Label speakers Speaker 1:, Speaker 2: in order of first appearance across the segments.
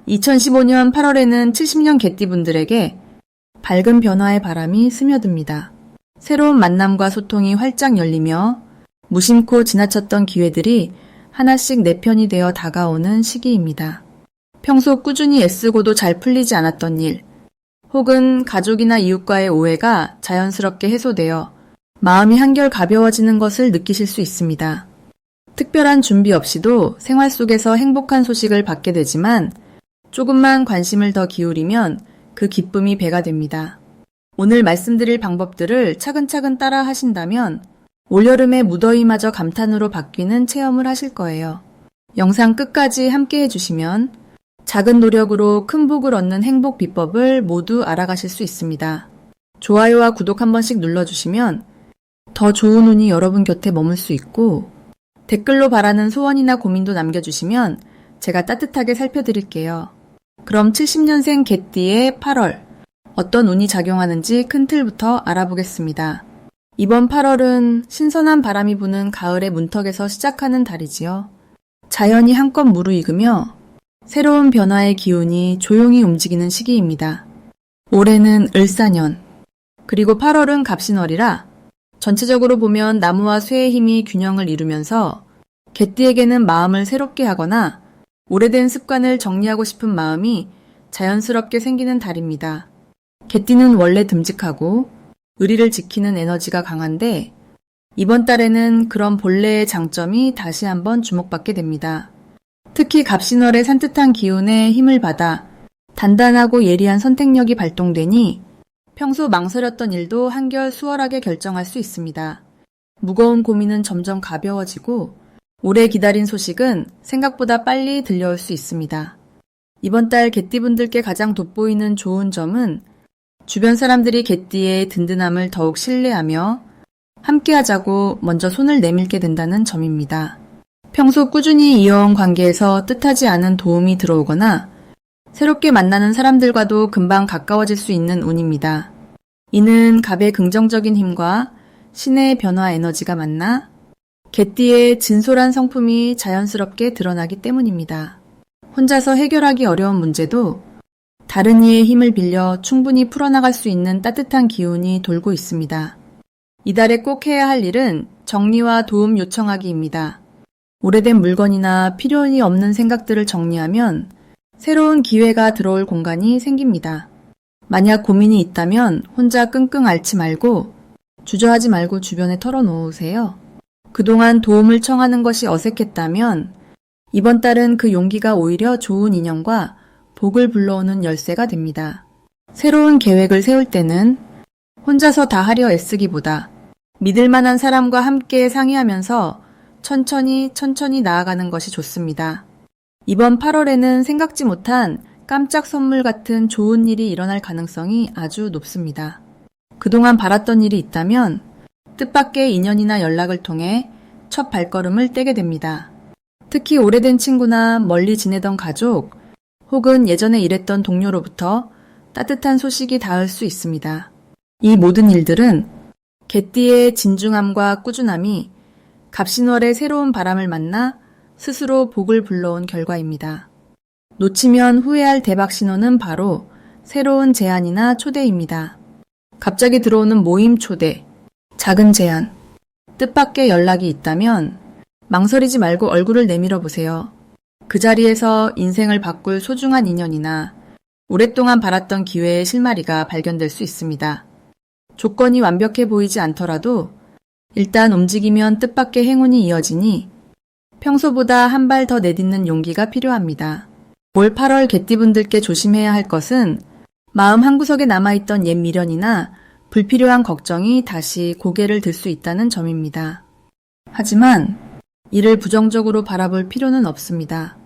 Speaker 1: 2015년 8월에는 70년 개띠분들에게 밝은 변화의 바람이 스며듭니다. 새로운 만남과 소통이 활짝 열리며 무심코 지나쳤던 기회들이 하나씩 내 편이 되어 다가오는 시기입니다. 평소 꾸준히 애쓰고도 잘 풀리지 않았던 일, 혹은 가족이나 이웃과의 오해가 자연스럽게 해소되어 마음이 한결 가벼워지는 것을 느끼실 수 있습니다. 특별한 준비 없이도 생활 속에서 행복한 소식을 받게 되지만 조금만 관심을 더 기울이면 그 기쁨이 배가 됩니다. 오늘 말씀드릴 방법들을 차근차근 따라 하신다면 올여름의 무더위마저 감탄으로 바뀌는 체험을 하실 거예요. 영상 끝까지 함께 해주시면 작은 노력으로 큰 복을 얻는 행복 비법을 모두 알아가실 수 있습니다. 좋아요와 구독 한 번씩 눌러주시면 더 좋은 운이 여러분 곁에 머물 수 있고 댓글로 바라는 소원이나 고민도 남겨주시면 제가 따뜻하게 살펴드릴게요. 그럼 70년생 개띠의 8월 어떤 운이 작용하는지 큰 틀부터 알아보겠습니다. 이번 8월은 신선한 바람이 부는 가을의 문턱에서 시작하는 달이지요. 자연이 한껏 무르익으며 새로운 변화의 기운이 조용히 움직이는 시기입니다. 올해는 을사년, 그리고 8월은 갑신월이라 전체적으로 보면 나무와 쇠의 힘이 균형을 이루면서 개띠에게는 마음을 새롭게 하거나 오래된 습관을 정리하고 싶은 마음이 자연스럽게 생기는 달입니다. 개띠는 원래 듬직하고 의리를 지키는 에너지가 강한데 이번 달에는 그런 본래의 장점이 다시 한번 주목받게 됩니다. 특히 갑신월의 산뜻한 기운에 힘을 받아 단단하고 예리한 선택력이 발동되니 평소 망설였던 일도 한결 수월하게 결정할 수 있습니다. 무거운 고민은 점점 가벼워지고 오래 기다린 소식은 생각보다 빨리 들려올 수 있습니다. 이번 달 개띠분들께 가장 돋보이는 좋은 점은 주변 사람들이 개띠의 든든함을 더욱 신뢰하며 함께하자고 먼저 손을 내밀게 된다는 점입니다. 평소 꾸준히 이어온 관계에서 뜻하지 않은 도움이 들어오거나 새롭게 만나는 사람들과도 금방 가까워질 수 있는 운입니다. 이는 갑의 긍정적인 힘과 신의 변화 에너지가 만나 개띠의 진솔한 성품이 자연스럽게 드러나기 때문입니다. 혼자서 해결하기 어려운 문제도 다른 이의 힘을 빌려 충분히 풀어나갈 수 있는 따뜻한 기운이 돌고 있습니다. 이달에 꼭 해야 할 일은 정리와 도움 요청하기입니다. 오래된 물건이나 필요이 없는 생각들을 정리하면 새로운 기회가 들어올 공간이 생깁니다. 만약 고민이 있다면 혼자 끙끙 앓지 말고 주저하지 말고 주변에 털어놓으세요. 그동안 도움을 청하는 것이 어색했다면 이번 달은 그 용기가 오히려 좋은 인연과 복을 불러오는 열쇠가 됩니다. 새로운 계획을 세울 때는 혼자서 다 하려 애쓰기보다 믿을 만한 사람과 함께 상의하면서 천천히 나아가는 것이 좋습니다. 이번 8월에는 생각지 못한 깜짝 선물 같은 좋은 일이 일어날 가능성이 아주 높습니다. 그동안 바랐던 일이 있다면 뜻밖의 인연이나 연락을 통해 첫 발걸음을 떼게 됩니다. 특히 오래된 친구나 멀리 지내던 가족 혹은 예전에 일했던 동료로부터 따뜻한 소식이 닿을 수 있습니다. 이 모든 일들은 개띠의 진중함과 꾸준함이 갑신월의 새로운 바람을 만나 스스로 복을 불러온 결과입니다. 놓치면 후회할 대박 신호는 바로 새로운 제안이나 초대입니다. 갑자기 들어오는 모임 초대, 작은 제안, 뜻밖의 연락이 있다면 망설이지 말고 얼굴을 내밀어 보세요. 그 자리에서 인생을 바꿀 소중한 인연이나 오랫동안 바랐던 기회의 실마리가 발견될 수 있습니다. 조건이 완벽해 보이지 않더라도 일단 움직이면 뜻밖의 행운이 이어지니 평소보다 한 발 더 내딛는 용기가 필요합니다. 올 8월 개띠분들께 조심해야 할 것은 마음 한구석에 남아있던 옛 미련이나 불필요한 걱정이 다시 고개를 들 수 있다는 점입니다. 하지만 이를 부정적으로 바라볼 필요는 없습니다.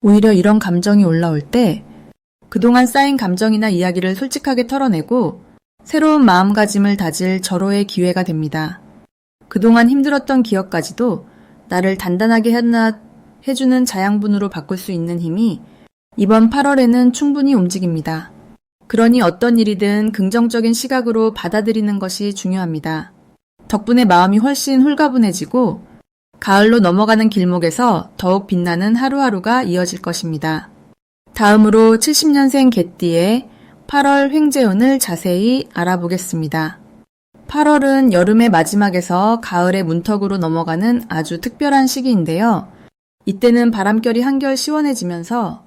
Speaker 1: 오히려 이런 감정이 올라올 때 그동안 쌓인 감정이나 이야기를 솔직하게 털어내고 새로운 마음가짐을 다질 절호의 기회가 됩니다. 그동안 힘들었던 기억까지도 나를 단단하게 해주는 자양분으로 바꿀 수 있는 힘이 이번 8월에는 충분히 움직입니다. 그러니 어떤 일이든 긍정적인 시각으로 받아들이는 것이 중요합니다. 덕분에 마음이 훨씬 홀가분해지고 가을로 넘어가는 길목에서 더욱 빛나는 하루하루가 이어질 것입니다. 다음으로 70년생 개띠의 8월 횡재운을 자세히 알아보겠습니다. 8월은 여름의 마지막에서 가을의 문턱으로 넘어가는 아주 특별한 시기인데요. 이때는 바람결이 한결 시원해지면서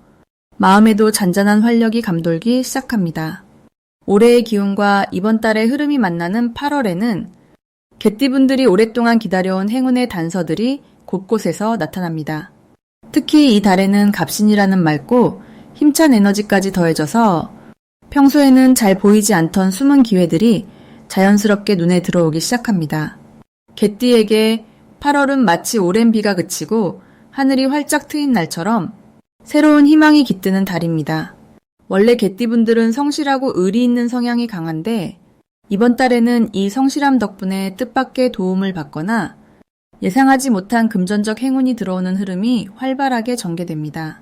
Speaker 1: 마음에도 잔잔한 활력이 감돌기 시작합니다. 올해의 기운과 이번 달의 흐름이 만나는 8월에는 개띠분들이 오랫동안 기다려온 행운의 단서들이 곳곳에서 나타납니다. 특히 이 달에는 갑신이라는 맑고 힘찬 에너지까지 더해져서 평소에는 잘 보이지 않던 숨은 기회들이 자연스럽게 눈에 들어오기 시작합니다. 개띠에게 8월은 마치 오랜 비가 그치고 하늘이 활짝 트인 날처럼 새로운 희망이 깃드는 달입니다. 원래 개띠분들은 성실하고 의리 있는 성향이 강한데 이번 달에는 이 성실함 덕분에 뜻밖의 도움을 받거나 예상하지 못한 금전적 행운이 들어오는 흐름이 활발하게 전개됩니다.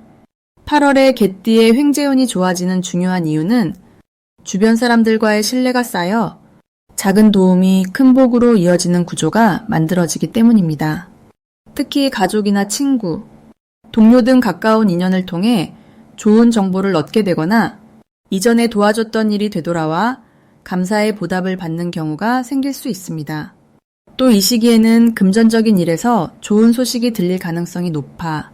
Speaker 1: 8월에 개띠의 횡재운이 좋아지는 중요한 이유는 주변 사람들과의 신뢰가 쌓여 작은 도움이 큰 복으로 이어지는 구조가 만들어지기 때문입니다. 특히 가족이나 친구, 동료 등 가까운 인연을 통해 좋은 정보를 얻게 되거나 이전에 도와줬던 일이 되돌아와 감사의 보답을 받는 경우가 생길 수 있습니다. 또 이 시기에는 금전적인 일에서 좋은 소식이 들릴 가능성이 높아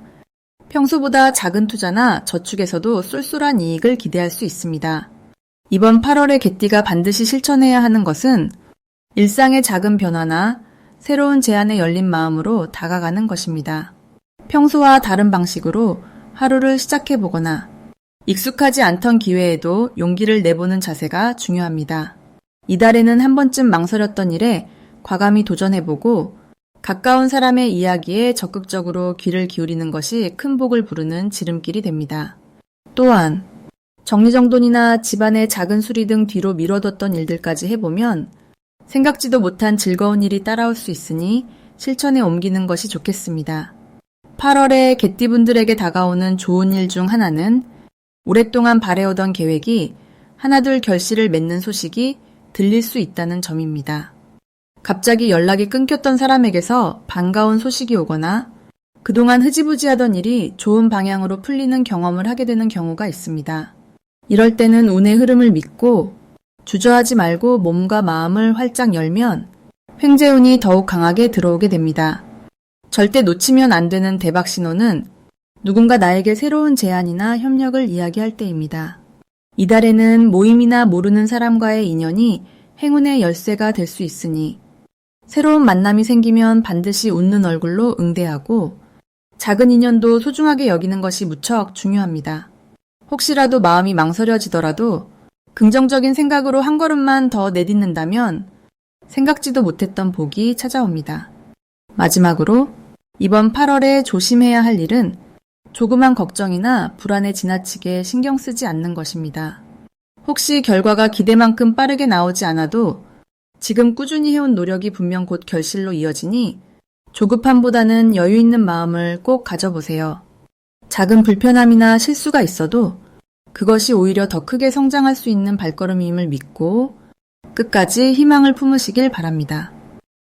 Speaker 1: 평소보다 작은 투자나 저축에서도 쏠쏠한 이익을 기대할 수 있습니다. 이번 8월에 개띠가 반드시 실천해야 하는 것은 일상의 작은 변화나 새로운 제안에 열린 마음으로 다가가는 것입니다. 평소와 다른 방식으로 하루를 시작해보거나 익숙하지 않던 기회에도 용기를 내보는 자세가 중요합니다. 이달에는 한 번쯤 망설였던 일에 과감히 도전해보고 가까운 사람의 이야기에 적극적으로 귀를 기울이는 것이 큰 복을 부르는 지름길이 됩니다. 또한 정리정돈이나 집안의 작은 수리 등 뒤로 미뤄뒀던 일들까지 해보면 생각지도 못한 즐거운 일이 따라올 수 있으니 실천에 옮기는 것이 좋겠습니다. 8월에 개띠분들에게 다가오는 좋은 일 중 하나는 오랫동안 바래오던 계획이 하나둘 결실을 맺는 소식이 들릴 수 있다는 점입니다. 갑자기 연락이 끊겼던 사람에게서 반가운 소식이 오거나 그동안 흐지부지하던 일이 좋은 방향으로 풀리는 경험을 하게 되는 경우가 있습니다. 이럴 때는 운의 흐름을 믿고 주저하지 말고 몸과 마음을 활짝 열면 횡재운이 더욱 강하게 들어오게 됩니다. 절대 놓치면 안 되는 대박 신호는 누군가 나에게 새로운 제안이나 협력을 이야기할 때입니다. 이달에는 모임이나 모르는 사람과의 인연이 행운의 열쇠가 될 수 있으니 새로운 만남이 생기면 반드시 웃는 얼굴로 응대하고 작은 인연도 소중하게 여기는 것이 무척 중요합니다. 혹시라도 마음이 망설여지더라도 긍정적인 생각으로 한 걸음만 더 내딛는다면 생각지도 못했던 복이 찾아옵니다. 마지막으로 이번 8월에 조심해야 할 일은 조그만 걱정이나 불안에 지나치게 신경 쓰지 않는 것입니다. 혹시 결과가 기대만큼 빠르게 나오지 않아도 지금 꾸준히 해온 노력이 분명 곧 결실로 이어지니 조급함보다는 여유 있는 마음을 꼭 가져보세요. 작은 불편함이나 실수가 있어도 그것이 오히려 더 크게 성장할 수 있는 발걸음임을 믿고 끝까지 희망을 품으시길 바랍니다.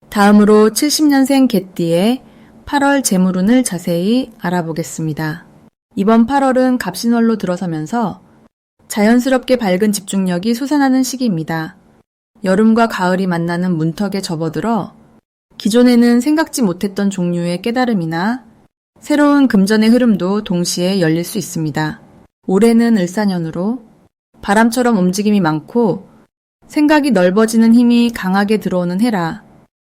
Speaker 1: 다음으로 70년생 개띠의 8월 재물운을 자세히 알아보겠습니다. 이번 8월은 갑신월로 들어서면서 자연스럽게 밝은 집중력이 솟아나는 시기입니다. 여름과 가을이 만나는 문턱에 접어들어 기존에는 생각지 못했던 종류의 깨달음이나 새로운 금전의 흐름도 동시에 열릴 수 있습니다. 올해는 을사년으로 바람처럼 움직임이 많고 생각이 넓어지는 힘이 강하게 들어오는 해라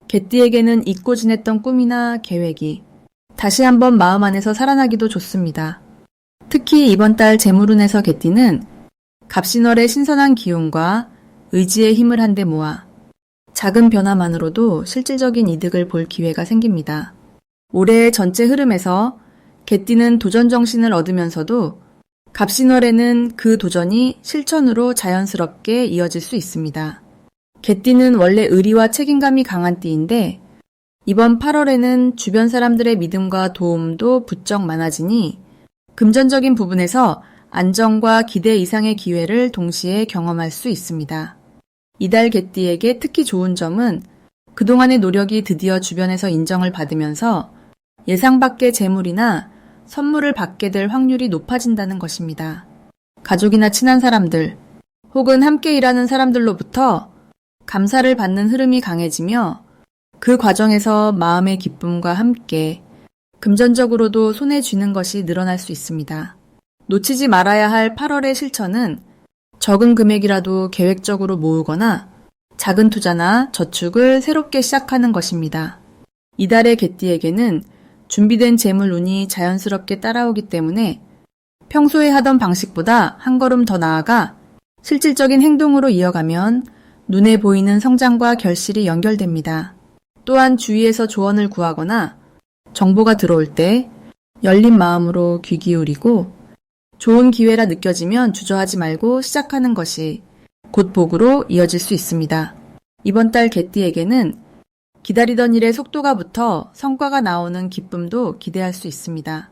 Speaker 1: 개띠에게는 잊고 지냈던 꿈이나 계획이 다시 한번 마음 안에서 살아나기도 좋습니다. 특히 이번 달 재물운에서 개띠는 갑신월의 신선한 기운과 의지의 힘을 한데 모아 작은 변화만으로도 실질적인 이득을 볼 기회가 생깁니다. 올해의 전체 흐름에서 개띠는 도전 정신을 얻으면서도 갑신월에는 그 도전이 실천으로 자연스럽게 이어질 수 있습니다. 개띠는 원래 의리와 책임감이 강한 띠인데 이번 8월에는 주변 사람들의 믿음과 도움도 부쩍 많아지니 금전적인 부분에서 안정과 기대 이상의 기회를 동시에 경험할 수 있습니다. 이달 개띠에게 특히 좋은 점은 그동안의 노력이 드디어 주변에서 인정을 받으면서 예상 밖의 재물이나 선물을 받게 될 확률이 높아진다는 것입니다. 가족이나 친한 사람들, 혹은 함께 일하는 사람들로부터 감사를 받는 흐름이 강해지며 그 과정에서 마음의 기쁨과 함께 금전적으로도 손에 쥐는 것이 늘어날 수 있습니다. 놓치지 말아야 할 8월의 실천은 적은 금액이라도 계획적으로 모으거나 작은 투자나 저축을 새롭게 시작하는 것입니다. 이달의 개띠에게는 준비된 재물운이 자연스럽게 따라오기 때문에 평소에 하던 방식보다 한 걸음 더 나아가 실질적인 행동으로 이어가면 눈에 보이는 성장과 결실이 연결됩니다. 또한 주위에서 조언을 구하거나 정보가 들어올 때 열린 마음으로 귀 기울이고 좋은 기회라 느껴지면 주저하지 말고 시작하는 것이 곧 복으로 이어질 수 있습니다. 이번 달 개띠에게는 기다리던 일의 속도가 붙어 성과가 나오는 기쁨도 기대할 수 있습니다.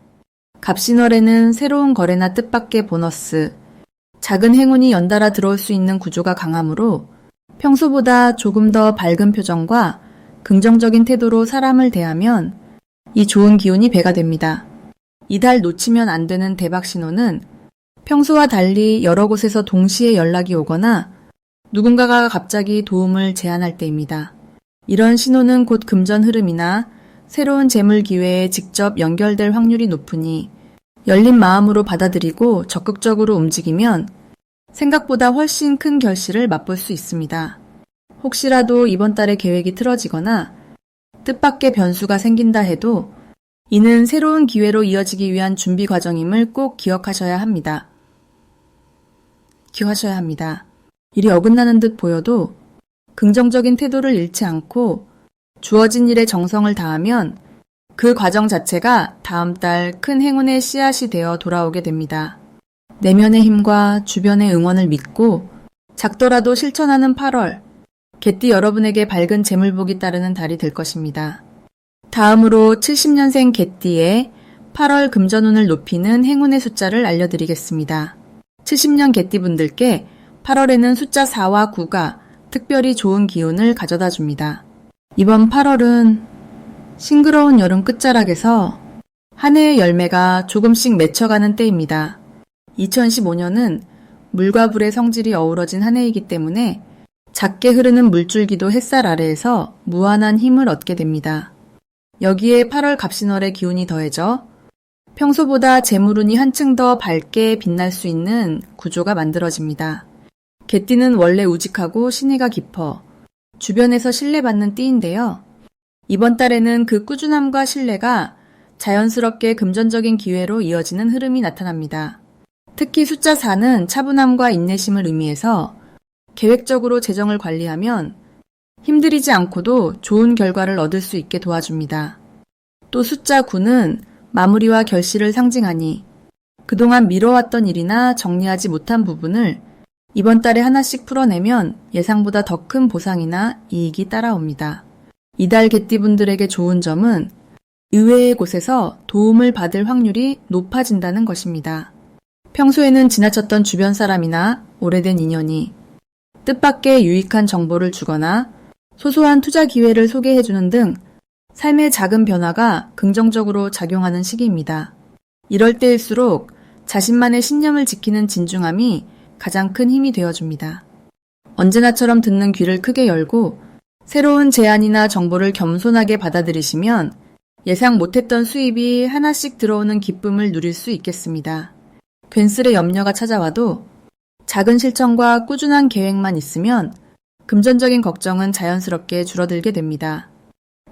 Speaker 1: 갑신월에는 새로운 거래나 뜻밖의 보너스, 작은 행운이 연달아 들어올 수 있는 구조가 강하므로 평소보다 조금 더 밝은 표정과 긍정적인 태도로 사람을 대하면 이 좋은 기운이 배가 됩니다. 이달 놓치면 안 되는 대박 신호는 평소와 달리 여러 곳에서 동시에 연락이 오거나 누군가가 갑자기 도움을 제안할 때입니다. 이런 신호는 곧 금전 흐름이나 새로운 재물 기회에 직접 연결될 확률이 높으니 열린 마음으로 받아들이고 적극적으로 움직이면 생각보다 훨씬 큰 결실을 맛볼 수 있습니다. 혹시라도 이번 달에 계획이 틀어지거나 뜻밖의 변수가 생긴다 해도 이는 새로운 기회로 이어지기 위한 준비 과정임을 꼭 기억하셔야 합니다. 일이 어긋나는 듯 보여도 긍정적인 태도를 잃지 않고 주어진 일에 정성을 다하면 그 과정 자체가 다음 달 큰 행운의 씨앗이 되어 돌아오게 됩니다. 내면의 힘과 주변의 응원을 믿고 작더라도 실천하는 8월, 개띠 여러분에게 밝은 재물복이 따르는 달이 될 것입니다. 다음으로 70년생 개띠의 8월 금전운을 높이는 행운의 숫자를 알려드리겠습니다. 70년 개띠분들께 8월에는 숫자 4와 9가 특별히 좋은 기운을 가져다 줍니다. 이번 8월은 싱그러운 여름 끝자락에서 한 해의 열매가 조금씩 맺혀가는 때입니다. 2015년은 물과 불의 성질이 어우러진 한 해이기 때문에 작게 흐르는 물줄기도 햇살 아래에서 무한한 힘을 얻게 됩니다. 여기에 8월 갑신월의 기운이 더해져 평소보다 재물운이 한층 더 밝게 빛날 수 있는 구조가 만들어집니다. 개띠는 원래 우직하고 신의가 깊어 주변에서 신뢰받는 띠인데요. 이번 달에는 그 꾸준함과 신뢰가 자연스럽게 금전적인 기회로 이어지는 흐름이 나타납니다. 특히 숫자 4는 차분함과 인내심을 의미해서 계획적으로 재정을 관리하면 힘들이지 않고도 좋은 결과를 얻을 수 있게 도와줍니다. 또 숫자 9는 마무리와 결실을 상징하니 그동안 미뤄왔던 일이나 정리하지 못한 부분을 이번 달에 하나씩 풀어내면 예상보다 더 큰 보상이나 이익이 따라옵니다. 이달 개띠분들에게 좋은 점은 의외의 곳에서 도움을 받을 확률이 높아진다는 것입니다. 평소에는 지나쳤던 주변 사람이나 오래된 인연이 뜻밖의 유익한 정보를 주거나 소소한 투자 기회를 소개해주는 등 삶의 작은 변화가 긍정적으로 작용하는 시기입니다. 이럴 때일수록 자신만의 신념을 지키는 진중함이 가장 큰 힘이 되어줍니다. 언제나처럼 듣는 귀를 크게 열고 새로운 제안이나 정보를 겸손하게 받아들이시면 예상 못했던 수입이 하나씩 들어오는 기쁨을 누릴 수 있겠습니다. 괜스레 염려가 찾아와도 작은 실천과 꾸준한 계획만 있으면 금전적인 걱정은 자연스럽게 줄어들게 됩니다.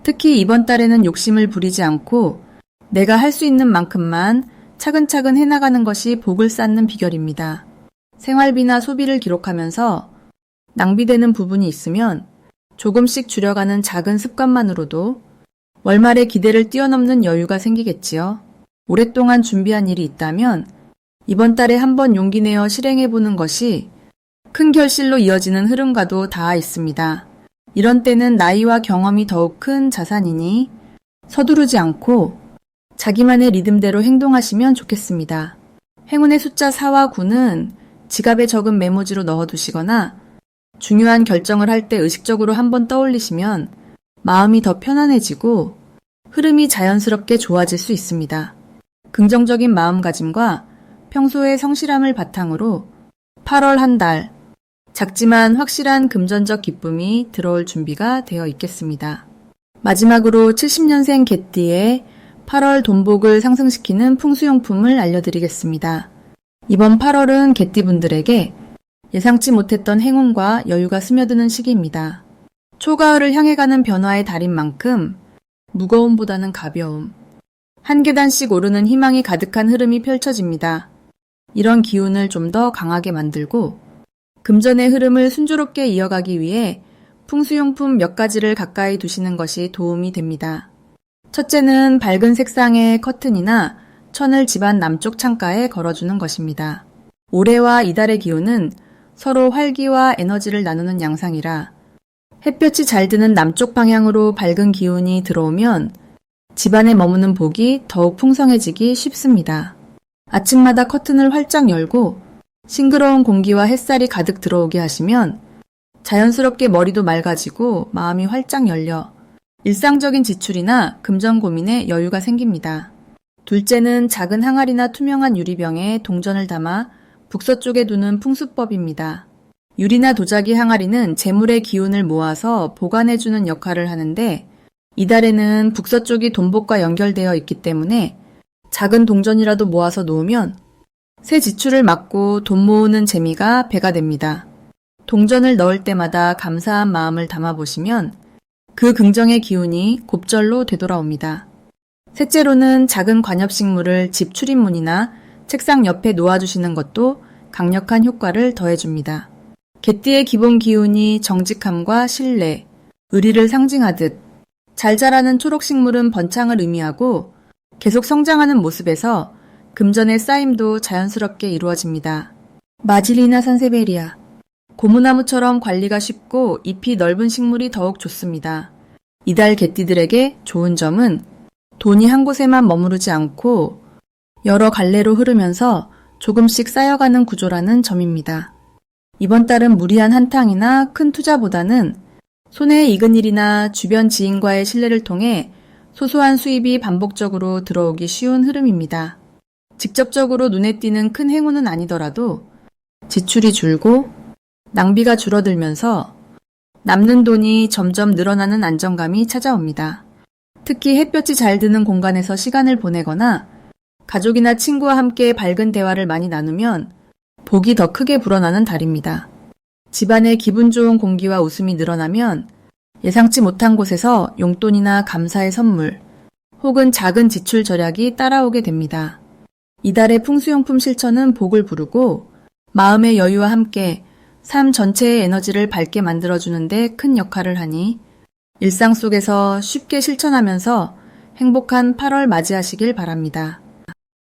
Speaker 1: 특히 이번 달에는 욕심을 부리지 않고 내가 할 수 있는 만큼만 차근차근 해나가는 것이 복을 쌓는 비결입니다. 생활비나 소비를 기록하면서 낭비되는 부분이 있으면 조금씩 줄여가는 작은 습관만으로도 월말에 기대를 뛰어넘는 여유가 생기겠지요. 오랫동안 준비한 일이 있다면 이번 달에 한번 용기 내어 실행해보는 것이 큰 결실로 이어지는 흐름과도 닿아 있습니다. 이런 때는 나이와 경험이 더욱 큰 자산이니 서두르지 않고 자기만의 리듬대로 행동하시면 좋겠습니다. 행운의 숫자 4와 9는 지갑에 적은 메모지로 넣어두시거나 중요한 결정을 할 때 의식적으로 한번 떠올리시면 마음이 더 편안해지고 흐름이 자연스럽게 좋아질 수 있습니다. 긍정적인 마음가짐과 평소의 성실함을 바탕으로 8월 한 달, 작지만 확실한 금전적 기쁨이 들어올 준비가 되어 있겠습니다. 마지막으로 70년생 개띠의 8월 돈복을 상승시키는 풍수용품을 알려드리겠습니다. 이번 8월은 개띠분들에게 예상치 못했던 행운과 여유가 스며드는 시기입니다. 초가을을 향해 가는 변화의 달인 만큼 무거움보다는 가벼움, 한 계단씩 오르는 희망이 가득한 흐름이 펼쳐집니다. 이런 기운을 좀 더 강하게 만들고 금전의 흐름을 순조롭게 이어가기 위해 풍수용품 몇 가지를 가까이 두시는 것이 도움이 됩니다. 첫째는 밝은 색상의 커튼이나 천을 집안 남쪽 창가에 걸어주는 것입니다. 올해와 이달의 기운은 서로 활기와 에너지를 나누는 양상이라 햇볕이 잘 드는 남쪽 방향으로 밝은 기운이 들어오면 집안에 머무는 복이 더욱 풍성해지기 쉽습니다. 아침마다 커튼을 활짝 열고 싱그러운 공기와 햇살이 가득 들어오게 하시면 자연스럽게 머리도 맑아지고 마음이 활짝 열려 일상적인 지출이나 금전 고민에 여유가 생깁니다. 둘째는 작은 항아리나 투명한 유리병에 동전을 담아 북서쪽에 두는 풍수법입니다. 유리나 도자기 항아리는 재물의 기운을 모아서 보관해주는 역할을 하는데 이달에는 북서쪽이 돈복과 연결되어 있기 때문에 작은 동전이라도 모아서 놓으면 새 지출을 막고 돈 모으는 재미가 배가 됩니다. 동전을 넣을 때마다 감사한 마음을 담아보시면 그 긍정의 기운이 곱절로 되돌아옵니다. 셋째로는 작은 관엽식물을 집 출입문이나 책상 옆에 놓아주시는 것도 강력한 효과를 더해줍니다. 개띠의 기본 기운이 정직함과 신뢰, 의리를 상징하듯 잘 자라는 초록식물은 번창을 의미하고 계속 성장하는 모습에서 금전의 쌓임도 자연스럽게 이루어집니다. 마질리나 산세베리아, 고무나무처럼 관리가 쉽고 잎이 넓은 식물이 더욱 좋습니다. 이달 개띠들에게 좋은 점은 돈이 한 곳에만 머무르지 않고 여러 갈래로 흐르면서 조금씩 쌓여가는 구조라는 점입니다. 이번 달은 무리한 한탕이나 큰 투자보다는 손에 익은 일이나 주변 지인과의 신뢰를 통해 소소한 수입이 반복적으로 들어오기 쉬운 흐름입니다. 직접적으로 눈에 띄는 큰 행운은 아니더라도 지출이 줄고 낭비가 줄어들면서 남는 돈이 점점 늘어나는 안정감이 찾아옵니다. 특히 햇볕이 잘 드는 공간에서 시간을 보내거나 가족이나 친구와 함께 밝은 대화를 많이 나누면 복이 더 크게 불어나는 달입니다. 집안에 기분 좋은 공기와 웃음이 늘어나면 예상치 못한 곳에서 용돈이나 감사의 선물 혹은 작은 지출 절약이 따라오게 됩니다. 이달의 풍수용품 실천은 복을 부르고 마음의 여유와 함께 삶 전체의 에너지를 밝게 만들어주는데 큰 역할을 하니 일상 속에서 쉽게 실천하면서 행복한 8월 맞이하시길 바랍니다.